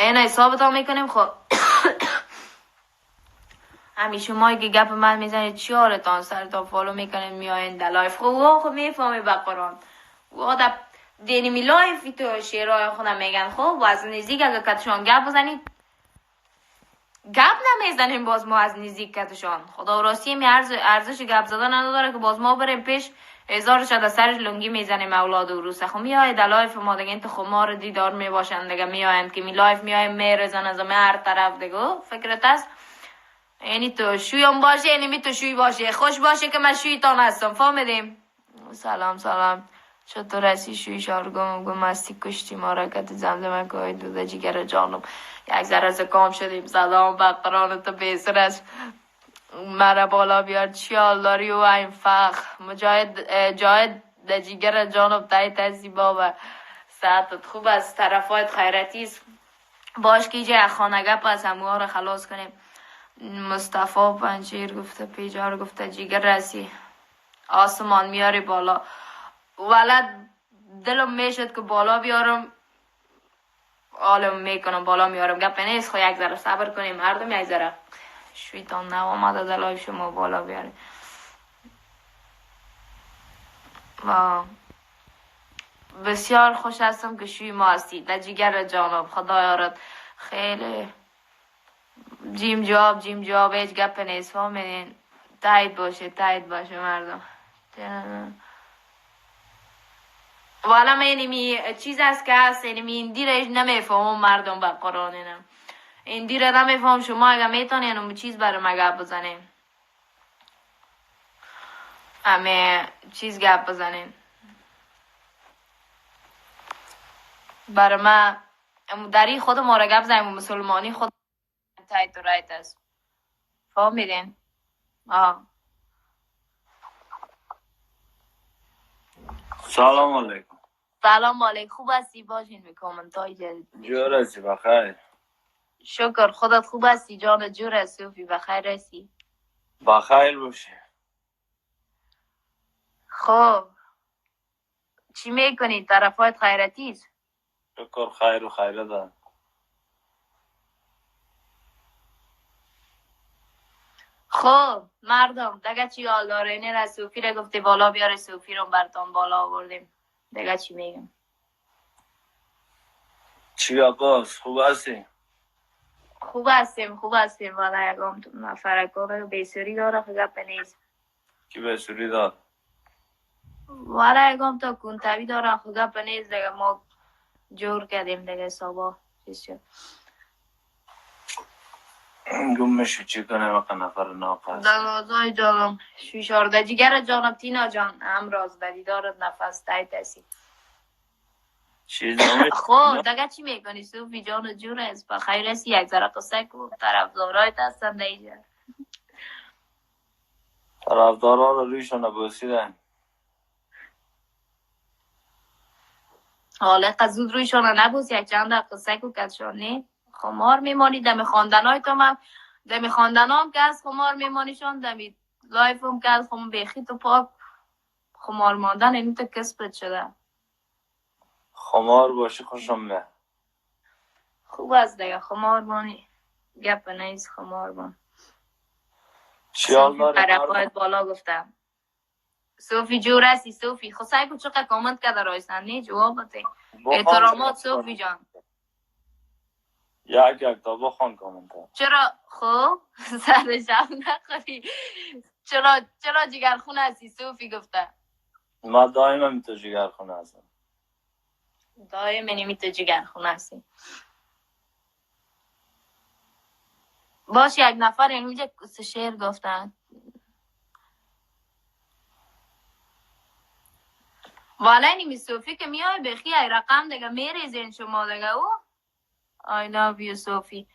این حسابتان میکنیم. خب همیشه ما که گپ من میزنید چیارتان سرتان فالو میکنید میاین در لایف. خب میفهمی با قرآن و دینی می لایفی تو شیرهای خودم میگن. خب از نزدیک اگه کتشان گپ بزنید گپ نمیزنیم باز ما از نزدیک کتشان. خدا راستی می ارزش گپ زدن نداره که باز ما بریم پیش هزار شده سرش لنگی میزنیم اولاد و روسه. خب میای در لایف ما دیگه انت خمار دیدار میباشن دیگه میایند که می لایف میای میرزن از هر طرف دیگه فکرت است. یعنی تو شویم باشه یعنی تو شوی باشه خوش باشه که من شویتان هستم. فهمیدیم؟ سلام چطور هستی شوی شارگم مستی کشتی ما را کت زمزمه که دوده جگر جانم یک ذره زکام شدیم سلام بقران تو بیسر است مرا بالا بیار چیال داری و این فخ جاید ده جگر جانم تایت هستی بابا ساعتت خوب است طرفایت خیرتیست باش که جای خانگه پس هموها را خلاص کنیم. مصطفی پنچیر گفته پیجار گفته جگر رسی آسمان میاری بالا ولد دلم میشد که بالا بیارم حالم میکنم بالا میارم گپ نیست. خو یک ذره صبر کنیم مردم یک ذره شویتان نو آمده دلای شما بالا بیاریم. بسیار خوش هستم که شوی ما هستی در جگر جانب خدا یارد خیلی جیم جواب هیچ گپ نیست. فهمیدین؟ تایید باشه مردم. والا من اینمی چیز است که هست اینمی این دیرش نمیفهمم مردم با قرآن اینم این دیره نمیفهم. شما اگه میتونین اون چیز برای ما گپ بزنین همه چیز گپ بزنین برای ما دری خود ما را گپ بزنیم و مسلمانی خود تایید و رایت است. فهمیدین؟ سلام علیکم. سلام علیکم. خوب هستی؟ باشین به کامنت های جدید. جور هستی بخیر؟ شکر. خودت خوب هستی جان جور هستی صوفی بخیر هستی؟ بخیر باشه. خب چی میکنی؟ طرفات خیرتیست؟ شکر خیر و خیره دار. خب مردم دگه چی حال داره؟ اینه را صوفی را گفته بالا بیاره صوفی رو برتان بالا آوردیم دگه چی میگم؟ چی عباس خوب هستی؟ خوب هستیم والا یکم نفرکاره بیسوری داره خگه نیست. کی بیسوری دار؟ والا یکم تا کنتوی داره خگه نیست دیگه ما جور کردیم دیگه صبح چیز شد گم میشو چی کنه وقت نفر ناقص دلازای جانم شوشارده جگر جانم تینا جان امراض بدیدارت نفس تایی تسی چیز نمی خب دگه چی میکنی صوفی جان جور است بخیر هستی یک ذره قصه کو طرفدارایت هستن دیگه طرفدارا رو رویشون نبوسیدن حالا قزود رویشون نبوس یک چند قصه کو کشان نه خمار میمانی دم خواندنای تو هم دم خواندنام که از خمار میمانیشان دمی لایفم که از خمار بیخی تو پاک خمار ماندن این تو کسبت شده خمار باشی خوشم نه خوب است دیگه خمار بانی گپ نیست خمار بان چیال داری طرفایت بالا گفتم صوفی جور هستی صوفی خب سعی کن چقدر کامنت کرده رایستن نه جواب بده احترامات صوفی جان یک تا بخوان کامنت چرا خب سرشم نخوری چرا جگرخون هستی صوفی گفته ما دائما می تو جگر خونه هستم دائما نمی تو جگرخون هستی باش یک نفر اینجا شعر گفتن والا نیمی صوفی که میای بخی ای رقم دیگه میریزین شما دیگه او I love you صوفی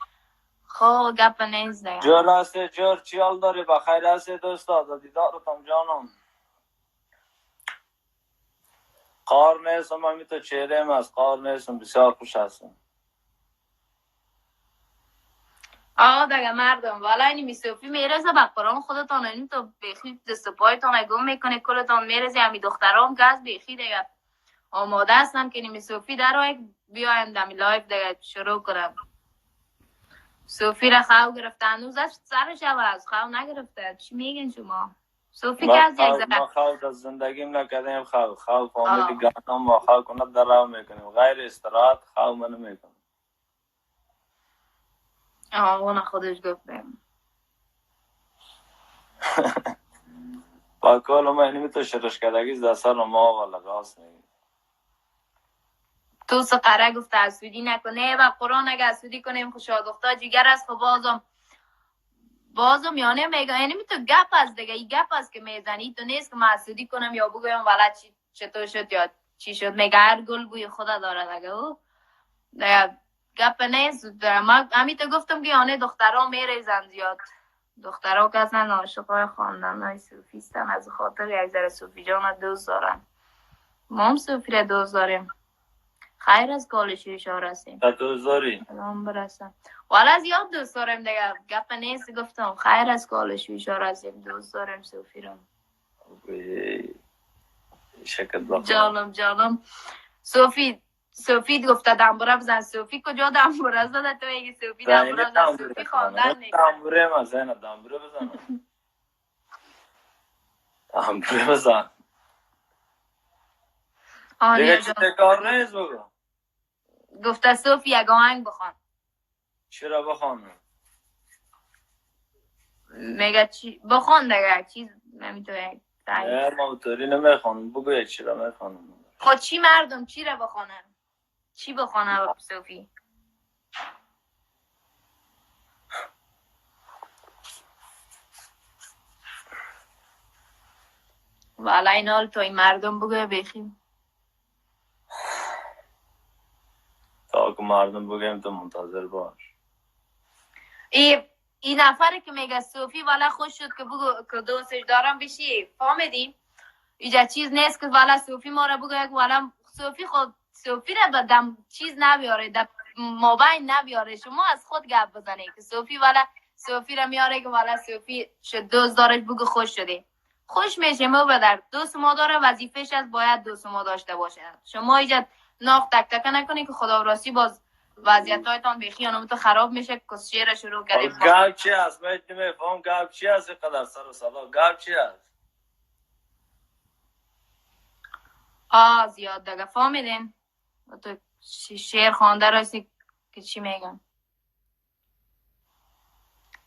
خب گپ نیست دیگه جور هستی جور چیال داری بخیر هستی دوستا دیدارتم جانم قار نیستم همی تو چهره هم از قار نیستم بسیار خوش هستم آقا دیگه مردم والا اینی صوفی میرزه با قرآن خودتان اینی تو بخی دست پایتان گم میکنه کلتان میرزه همی دخترام که از بخی دیگه آماده هستم که اینی صوفی در بیایم دمی لایف دیگه شروع کنم صوفی را خواهو گرفته هنوزش سرش عوض خواهو نگرفته. چی میگین شما؟ صوفی که ما از یک ما خواه از زندگیم نکردیم. خواه فامیلی گفتم ما خواه کنه در رو میکنیم. غیر استراحت خواه منو میکنیم. اون خودش گفته. با کل ما اینمی تو شرشکدگی در سر ما والا راست میگیم. تو سقره گفته اسودی نکنه و قرآن اگه اسودی کنیم خوشا دختر جگر است. خب بازم یانه میگه یعنی تو گپ است دیگه. این گپ است که میزنی تو نیست که من اسودی کنم یا بگویم والا چطور شد یا چی شد. میگه هر گل بوی خدا داره دیگه. او دیگه گپ نیست. من همین تو گفتم که یانه دخترها میریزن زیاد. دخترها که اصلا عاشقای خواندن های صوفیستن از خاطر یک ذره صوفی جان دوست دارن. ما هم صوفی را دوست داریم. خیر از کالش اشاره هستیم. تا دوست داری؟ الان برسم. والا زیاد دوست داریم دیگه. گپ نیست گفتم خیر از کالش اشاره هستیم. دوست داریم صوفی را. شکل بخور. جانم صوفی گفته دنبوره بزن. صوفی کجا دنبوره زده؟ تو میگی صوفی دنبوره بزن. صوفی خواندن نیست. دنبوره ما زینب دنبوره بزن. دنبوره بزن. دیگه چی کار نیست بگو. گفته صوفی یک آهنگ بخوان. چرا بخوانم؟ میگه چی بخوان دیگه. چیز نمیتونه. نه ما اوتوری نمیخوانم. بگو یک چی را میخوانم. خود چی مردم چی را بخوانن؟ چی بخوانه صوفی؟ والا این حال تو این مردم بگه بخیم. تا که مردم بگیم تو منتظر باش. این نفره که میگه صوفی والا خوش شد که بگو که دوستش دارم بشی. فهمیدی؟ اینجا چیز نیست که والا صوفی ما را بگه که والا صوفی خود صوفی را بدم چیز نبیاره در مابین نبیاره. شما از خود گپ بزنی که صوفی والا صوفی را میاره که والا صوفی شد دوست دارش بگو خوش شده. خوش میشه ما بدر. دوست ما داره وظیفش از باید دوست ما داشته باشه. شما اینجا ناخ تک تک نکنی که خدا راستی باز وضعیتایتان بیخی تو خراب میشه که شعر شروع کردیم. گپ چی است؟ من نمیفهم گپ چی است اینقدر سر و صدا. گپ چی است؟ زیاد دیگه فهمیدین؟ تو شعر خوانده راستی که چی میگم؟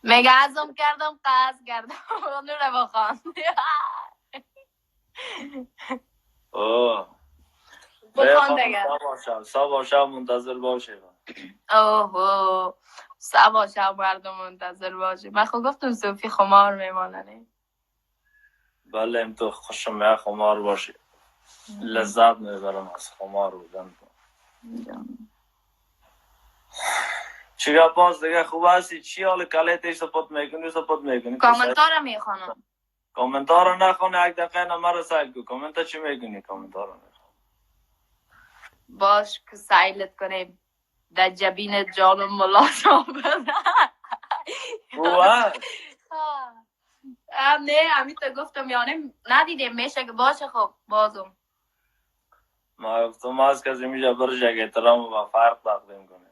میگه عزم کردم قصد کردم نوره بخوان. بخوان دیگه. سبا شب منتظر باشه. سبا شب مردم منتظر باشه. من خود گفتم صوفی خمار میمانه. بله ام تو خوشم خمار باشه. لذت میبرم از خمار بودن. چیگه باز دیگه خوب هستی؟ چی حال کلیت سپوت میکنی؟ کامنتار میخونم. کامنتار نخونه یک دقیقه نمره سایل کو. کامنتار چی میکنی؟ کامنتار نخونه باش که سایلت کنیم در جبین جانم ملا شابه. نه همی تو گفتم یعنی ندیدیم میشه که باشه. خب بازم ما گفتم از کسی میشه برش یک احترام و فرق تقدیم کنه.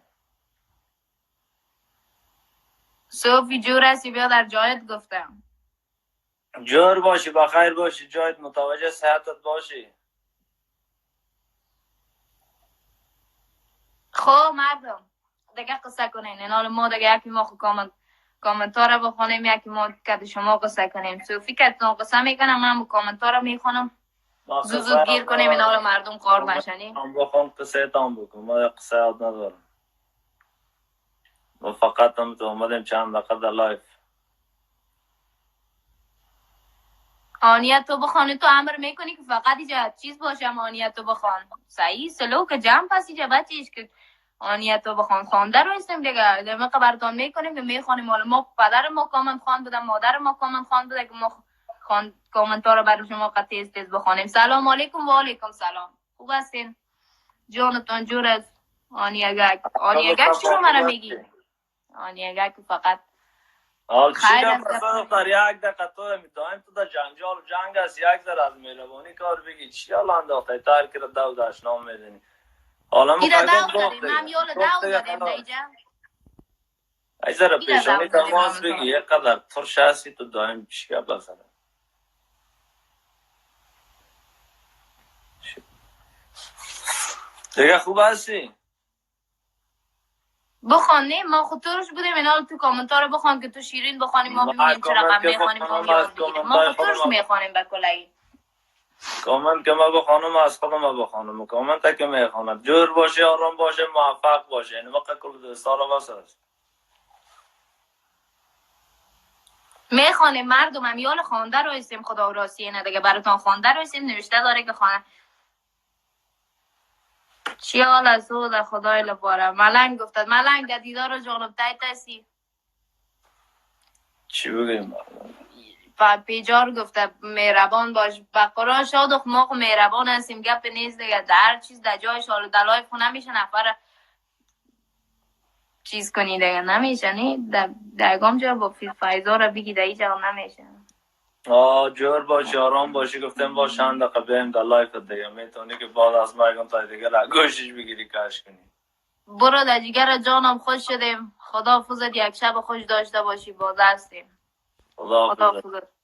صوفی جور هستی بیا در جایت گفتم. جور باشی بخیر باشی جایت متوجه صحتت باشی. خب مردم دیگه قصه کنین. این حال ما دیگه یکی ما خود کامنتار رو بخونیم یکی ما که شما قصه کنیم. صوفی که تو قصه میکنم من کامنتار رو میخونم زود گیر کنیم. این حال مردم کار بشنیم. هم بخون قصه تام بکن. ما قصه یاد ندارم. ما فقط هم تو اومدیم چند دقیقه در لایف. آنیت تو بخوانی تو امر میکنی که فقط اینجا چیز باشه. آنیت تو بخوان صحیح سلوک جمع پس اینجا بچیش که آنیت تو بخوان خوانده رو استیم دیگه. دمه براتون میکنیم که میخوانیم. مال ما پدر ما کامنت خوان بودم مادر ما کامنت خوان بوده که ما کامنت ها رو برای شما قطعی تیز بخوانیم. سلام علیکم و علیکم سلام. خوب هستین؟ جانتان جور از آنیگک چرا مرا میگی؟ آنیگک فقط خیر از در یک دقیقه تو میتونیم تو در جنگ است. یک ذره از مهربانی کار بگی چی حالا انداخته تر که دو داشنام میدنی. حالا ما ایره دو داریم. هم یول دو داریم دیجا. ای ذره این از پیشانی اول تماس دیگه بگی یک قدر ترش هستی تو دایم پیشگاه بزنه دیگه خوب هستی؟ بخوان نه ما خود ترش بودیم اینا تو کامنتار بخوان که تو شیرین بخوانی ما ببینیم چه رقم میخوانیم ما یاد بگیریم ما خود ترش میخوانیم به کلگی کامنت که ما بخوانم از خودم ما بخوانم کامنت که میخوانم جور باشه آرام باشه موفق باشه یعنی وقت کل دوستا رو بساز میخوانیم مردم هم یال خوانده رو اسیم خدا و راستی نه دیگه براتان خوانده رو اسیم نوشته داره که خانه چی حال از او در خدای لباره ملنگ گفتد ملنگ در دیدار جانب تایت هستی چی بگیم و پیجار گفته مهربان باش به قرآن شاد ما خو مهربان هستیم گپ نیست دیگه در چیز در جایش حال دلای خو نمیشه نفر چیز کنی دیگه نمیشه نی در گام جا با فیضا رو بگی در اینجا نمیشه جور باشه آرام باشه گفتم با چند دقیقه بیم در لایف دیگه میتونی که بعد از مرگم تا دیگه را گوشش بگیری کش کنی برو در جگر جانم خوش شدیم خدا حافظت یک شب خوش داشته باشی باز هستیم خدا خدا حافظت